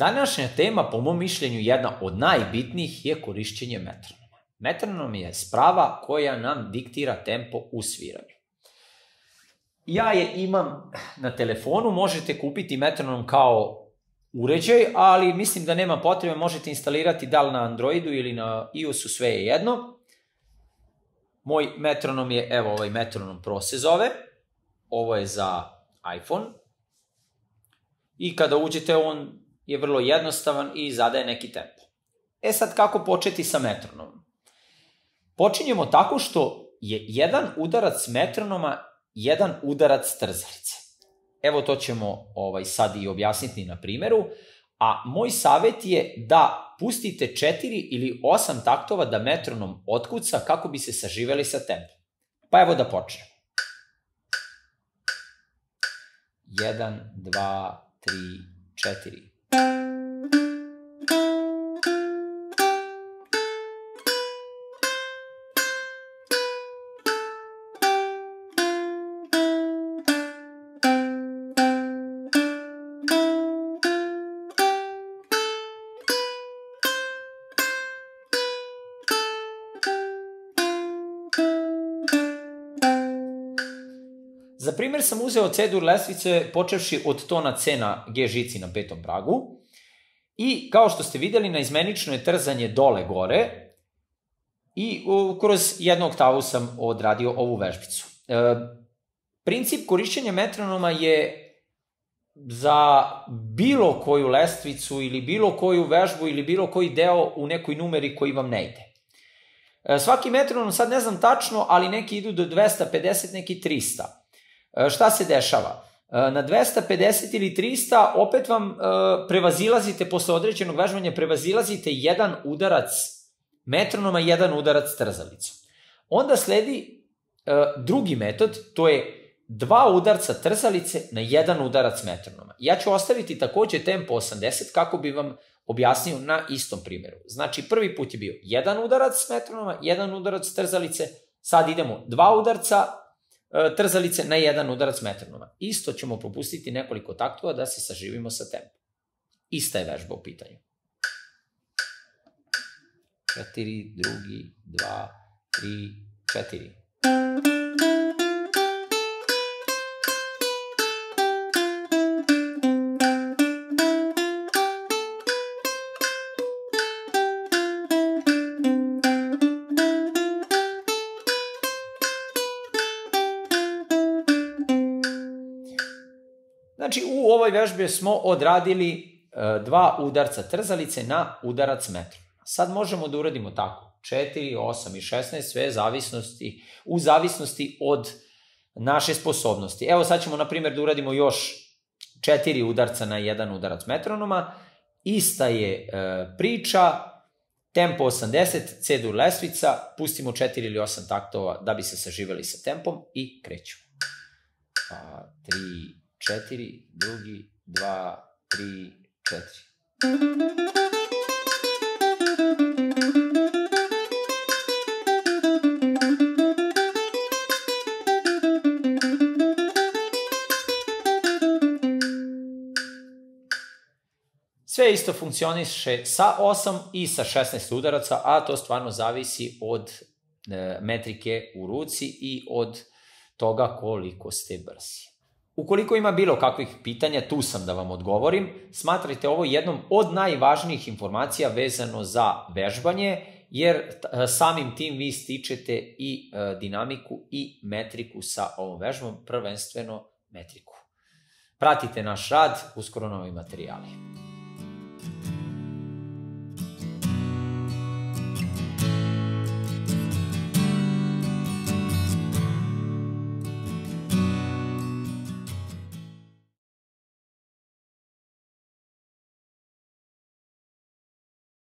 Današnja tema, po mom mišljenju, jedna od najbitnijih je korišćenje metronoma. Metronom je sprava koja nam diktira tempo u sviranju. Ja je imam na telefonu, možete kupiti metronom kao uređaj, ali mislim da nema potrebe, možete instalirati da li na Androidu ili na iOS-u, sve je jedno. Moj metronom je, evo ovaj metronom Pro se zove, ovo je za iPhone i kada uđete on je vrlo jednostavan i zadaje neki tempo. E sad, kako početi sa metronomom? Počinjemo tako što je jedan udarac metronoma jedan udarac trzalice. Evo to ćemo sad i objasniti na primjeru, a moj savjet je da pustite 4 ili 8 taktova da metronom otkuca kako bi se saživeli sa tempom. Pa evo da počnemo. 1, 2, 3, 4. Za primjer sam uzeo C-dur lestvice počevši od tona C na G žici na 5. pragu i kao što ste vidjeli na izmenično je trzanje dole gore i kroz jednu oktavu sam odradio ovu vežbicu. Princip korišćenja metronoma je za bilo koju lestvicu ili bilo koju vežbu ili bilo koji deo u nekoj numeri koji vam ne ide. Svaki metronom, sad ne znam tačno, ali neki idu do 250, neki 300. Šta se dešava? Na 250 ili 300 opet vam prevazilazite, posle određenog vežbanja prevazilazite jedan udarac metronoma i jedan udarac trzalicom. Onda sledi drugi metod, to je 2 udarca trzalice na jedan udarac metronoma. Ja ću ostaviti takođe tempo 80 kako bi vam objasnio na istom primjeru. Znači prvi put je bio jedan udarac metronoma, jedan udarac trzalice, sad idemo 2 udarca trzalice na jedan udarac metronoma. Isto ćemo propustiti nekoliko taktova da se saživimo sa tempom. Ista je vežba u pitanju. 4, drugi, 2, 3, 4. Znači, u ovoj vežbi smo odradili 2 udarca trzalice na udarac metronoma. Sad možemo da uradimo tako, 4, 8 i 16, sve u zavisnosti od naše sposobnosti. Evo sad ćemo, na primjer, da uradimo još 4 udarca na jedan udarac metronoma. Ista je priča, tempo 80, C-dur lestvica, pustimo 4 ili 8 taktova da bi se saživeli sa tempom i krećemo. 3, 4, drugi, 2, 3, 4. Sve isto funkcioniše sa 8 i sa 16 udaraca, a to stvarno zavisi od metrike u ruci i od toga koliko ste brzi. Ukoliko ima bilo kakvih pitanja, tu sam da vam odgovorim. Smatrajte ovo jednom od najvažnijih informacija vezano za vežbanje, jer samim tim vi stičete i dinamiku i metriku sa ovom vežbom, prvenstveno metriku. Pratite naš rad, uskoro novi materijali.